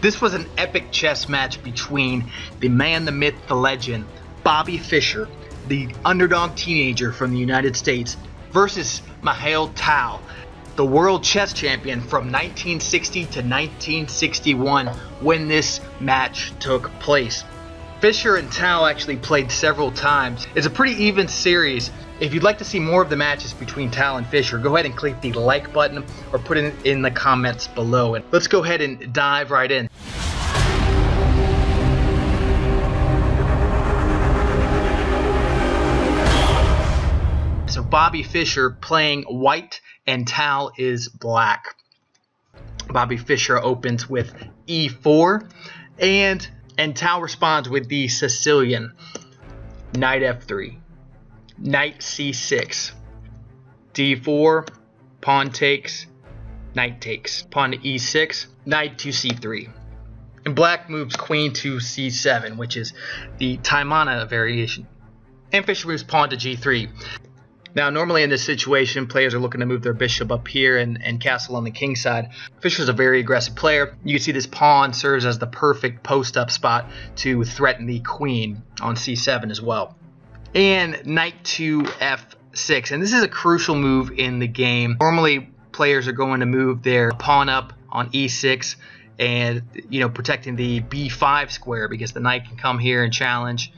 This was an epic chess match between the man, the myth, the legend, Bobby Fischer, the underdog teenager from the United States, versus Mikhail Tal, the world chess champion from 1960 to 1961 when this match took place. Fischer and Tal actually played several times. It's a pretty even series. If you'd like to see more of the matches between Tal and Fischer, go ahead and click the like button or put it in the comments below. And let's go ahead and dive right in. So Bobby Fischer playing white and Tal is black. Bobby Fischer opens with e4 and Tal responds with the Sicilian. Knight f3, knight c6, d4, pawn takes, knight takes, pawn to e6, knight to c3. And black moves queen to c7, which is the Taimana variation. And Fischer moves pawn to g3. Now, normally in this situation, players are looking to move their bishop up here and castle on the king side. Fischer's a very aggressive player. You can see this pawn serves as the perfect post-up spot to threaten the queen on c7 as well. And knight to f6. And this is a crucial move in the game. Normally, players are going to move their pawn up on e6 and, protecting the b5 square because the knight can come here and challenge.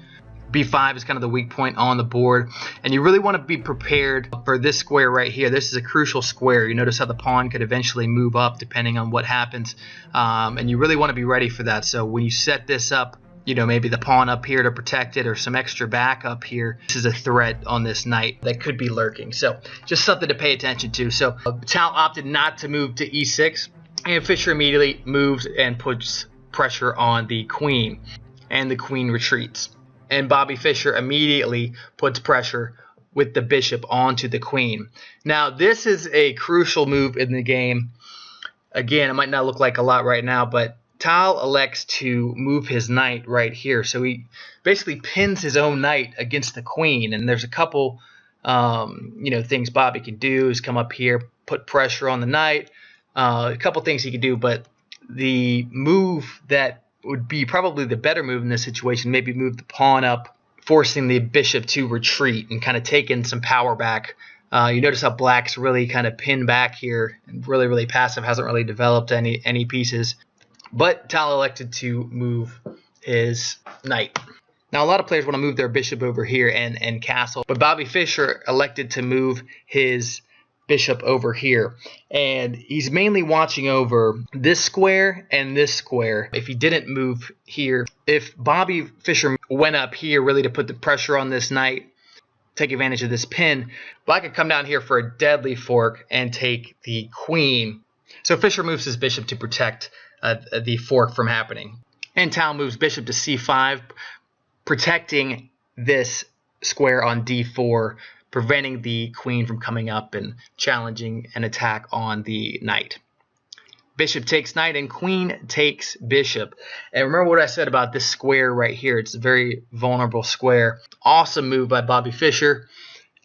b5 is kind of the weak point on the board, and you really want to be prepared for this square right here. This is a crucial square. You notice how the pawn could eventually move up depending on what happens, and you really want to be ready for that. So when you set this up, maybe the pawn up here to protect it or some extra back up here, this is a threat on this knight that could be lurking. So just something to pay attention to. So Tal opted not to move to e6, and Fischer immediately moves and puts pressure on the queen, and the queen retreats. And Bobby Fischer immediately puts pressure with the bishop onto the queen. Now, this is a crucial move in the game. Again, it might not look like a lot right now, but Tal elects to move his knight right here. So he basically pins his own knight against the queen. And there's a couple, things Bobby can do is come up here, put pressure on the knight. A couple things he can do, but the move that would be probably the better move in this situation, maybe move the pawn up, forcing the bishop to retreat and kind of taking some power back. You notice how black's really kind of pinned back here and really, really passive, hasn't really developed any pieces. But Tal elected to move his knight. Now, a lot of players want to move their bishop over here and castle, but Bobby Fischer elected to move his bishop over here, and he's mainly watching over this square and this square. If he didn't move here, if Bobby Fischer went up here really to put the pressure on this knight, take advantage of this pin, black could come down here for a deadly fork and take the queen. So Fischer moves his bishop to protect the fork from happening, and Tal moves bishop to c5, protecting this square on d4, preventing the queen from coming up and challenging an attack on the knight. Bishop takes knight and queen takes bishop. And remember what I said about this square right here. It's a very vulnerable square. Awesome move by Bobby Fischer.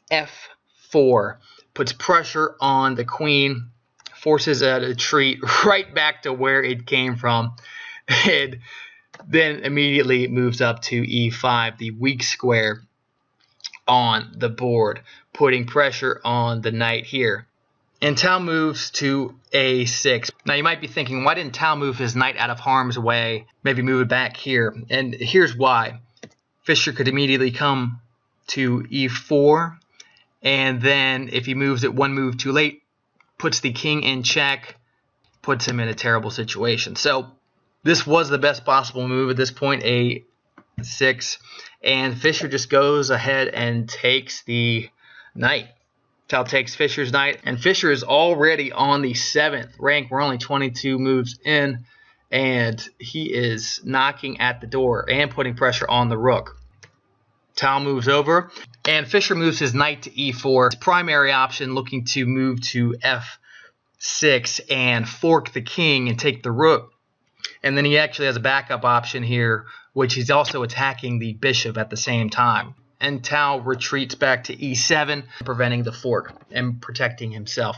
f4 puts pressure on the queen, forces a retreat right back to where it came from, and then immediately moves up to e5, the weak square on the board, putting pressure on the knight here. And Tal moves to a6. Now you might be thinking, why didn't Tal move his knight out of harm's way, maybe move it back here? And here's why. Fischer could immediately come to e4, and then if he moves it one move too late, puts the king in check, puts him in a terrible situation. So this was the best possible move at this point, a6, and Fischer just goes ahead and takes the knight. Tal takes Fischer's knight, and Fischer is already on the 7th rank. We're only 22 moves in, and he is knocking at the door and putting pressure on the rook. Tal moves over, and Fischer moves his knight to e4. His primary option, looking to move to f6 and fork the king and take the rook. And then he actually has a backup option here, which he's also attacking the bishop at the same time. And Tal retreats back to e7, preventing the fork and protecting himself.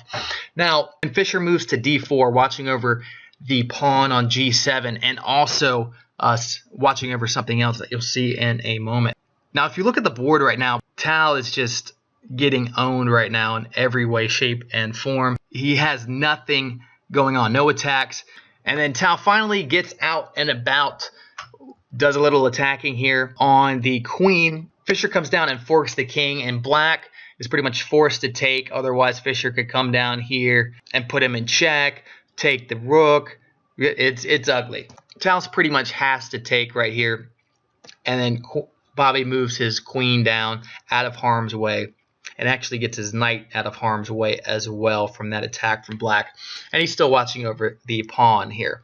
Now, when Fischer moves to d4, watching over the pawn on g7 and also watching over something else that you'll see in a moment. Now, if you look at the board right now, Tal is just getting owned right now in every way, shape, and form. He has nothing going on, no attacks. And then Tal finally gets out and about, does a little attacking here on the queen. Fischer comes down and forks the king, and black is pretty much forced to take. Otherwise, Fischer could come down here and put him in check, take the rook. It's ugly. Tal's pretty much has to take right here. And then Bobby moves his queen down out of harm's way and actually gets his knight out of harm's way as well from that attack from black. And he's still watching over the pawn here.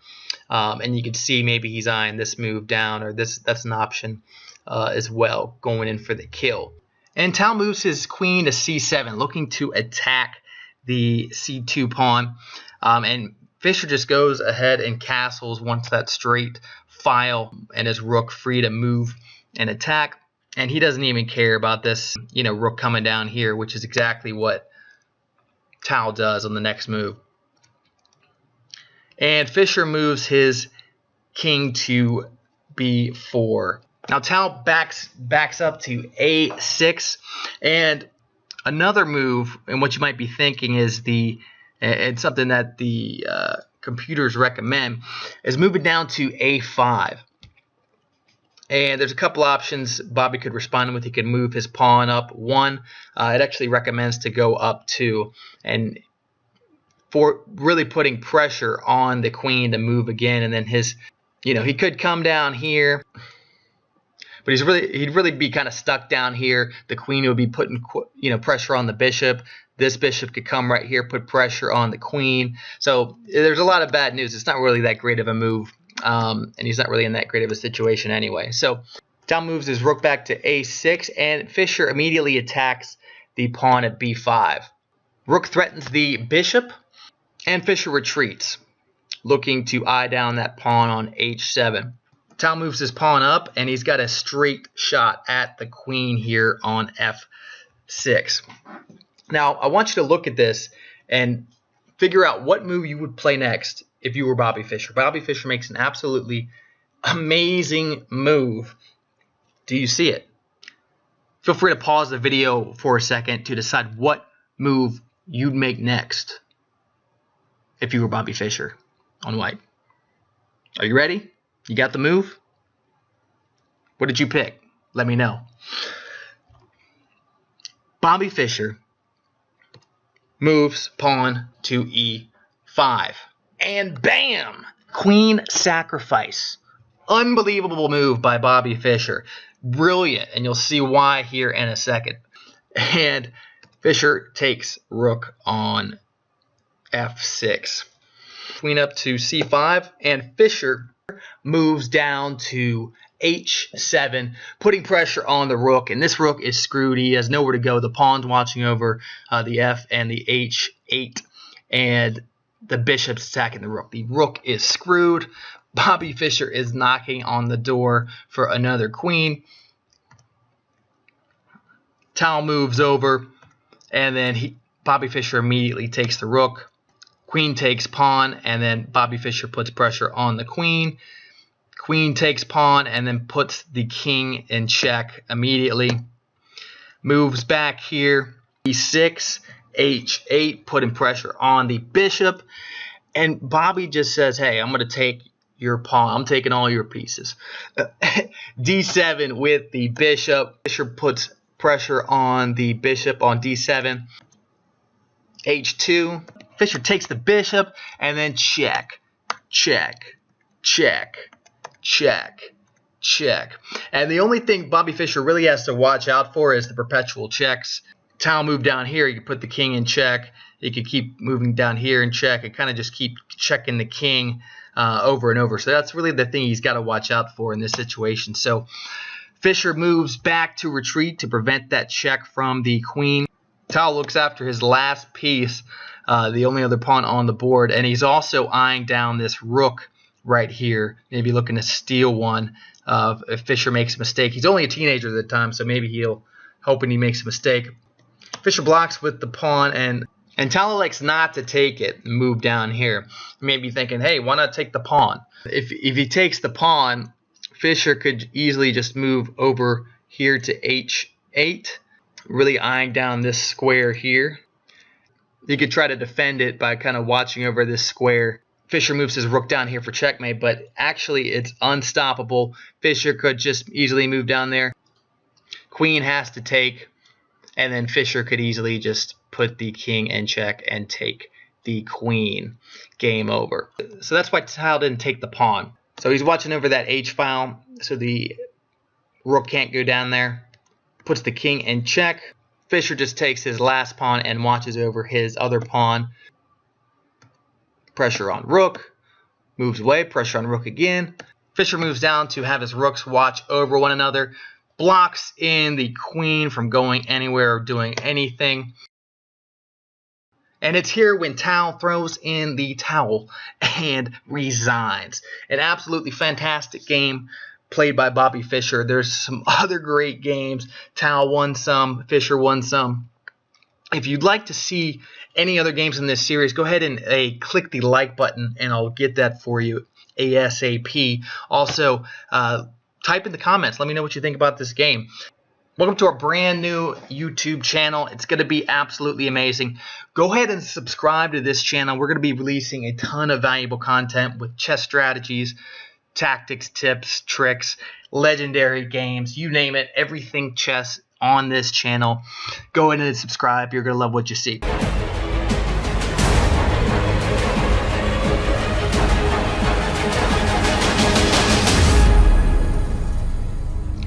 And you can see maybe he's eyeing this move down, or that's an option as well, going in for the kill. And Tal moves his queen to c7, looking to attack the c2 pawn. And Fischer just goes ahead and castles, wants that straight file and his rook free to move and attack. And he doesn't even care about this, rook coming down here, which is exactly what Tal does on the next move. And Fischer moves his king to b4. Now Tal backs up to a6, and another move, and what you might be thinking is and something that the computers recommend, is moving down to a5. And there's a couple options Bobby could respond with. He could move his pawn up 1. It actually recommends to go up 2, and for really putting pressure on the queen to move again. And then he could come down here, but he'd really be kind of stuck down here. The queen would be putting pressure on the bishop. This bishop could come right here, put pressure on the queen. So there's a lot of bad news. It's not really that great of a move. And he's not really in that great of a situation anyway. So Tal moves his rook back to a6, and Fischer immediately attacks the pawn at b5. Rook threatens the bishop, and Fischer retreats, looking to eye down that pawn on h7. Tal moves his pawn up, and he's got a straight shot at the queen here on f6. Now, I want you to look at this and figure out what move you would play next if you were Bobby Fischer. Bobby Fischer makes an absolutely amazing move. Do you see it? Feel free to pause the video for a second to decide what move you'd make next if you were Bobby Fischer on white. Are you ready? You got the move? What did you pick? Let me know. Bobby Fischer moves pawn to e5. And bam! Queen sacrifice. Unbelievable move by Bobby Fischer. Brilliant. And you'll see why here in a second. And Fischer takes rook on f6. Queen up to c5. And Fischer moves down to h7, putting pressure on the rook. And this rook is screwed. He has nowhere to go. The pawn's watching over the f and the h8. And the bishop's attacking the rook. The rook is screwed. Bobby Fischer is knocking on the door for another queen. Tal moves over, and then Bobby Fischer immediately takes the rook. Queen takes pawn, and then Bobby Fischer puts pressure on the queen. Queen takes pawn, and then puts the king in check immediately. Moves back here, e6. h8, putting pressure on the bishop, and Bobby just says, hey, I'm going to take your pawn. I'm taking all your pieces. d7 with the bishop. Fischer puts pressure on the bishop on d7. h2. Fischer takes the bishop, and then check, check, check, check, check. And the only thing Bobby Fischer really has to watch out for is the perpetual checks. Tal moved down here, you could put the king in check. You could keep moving down here and check, and kind of just keep checking the king over and over. So that's really the thing he's got to watch out for in this situation. So Fischer moves back to retreat to prevent that check from the queen. Tal looks after his last piece, the only other pawn on the board, and he's also eyeing down this rook right here, maybe looking to steal one if Fischer makes a mistake. He's only a teenager at the time, so maybe hoping he makes a mistake. Fischer blocks with the pawn, and And Tal elects not to take it and move down here. You may be thinking, hey, why not take the pawn? If he takes the pawn, Fischer could easily just move over here to h8, really eyeing down this square here. You could try to defend it by kind of watching over this square. Fischer moves his rook down here for checkmate, but actually it's unstoppable. Fischer could just easily move down there. Queen has to take, and then Fischer could easily just put the king in check and take the queen. Game over. So that's why Tal didn't take the pawn. So he's watching over that h-file, so the rook can't go down there. Puts the king in check. Fischer just takes his last pawn and watches over his other pawn. Pressure on rook. Moves away. Pressure on rook again. Fischer moves down to have his rooks watch over one another. Blocks in the queen from going anywhere or doing anything. And it's here when Tal throws in the towel and resigns. An absolutely fantastic game played by Bobby Fischer. There's some other great games. Tal won some, Fischer won some. If you'd like to see any other games in this series, go ahead and click the like button, and I'll get that for you ASAP. Also, type in the comments. Let me know what you think about this game. Welcome to our brand new YouTube channel. It's going to be absolutely amazing. Go ahead and subscribe to this channel. We're going to be releasing a ton of valuable content with chess strategies, tactics, tips, tricks, legendary games, you name it, everything chess on this channel. Go ahead and subscribe. You're going to love what you see.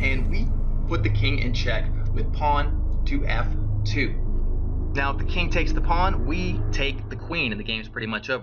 And we put the king in check with pawn to f2. Now if the king takes the pawn, we take the queen, and the game's pretty much over.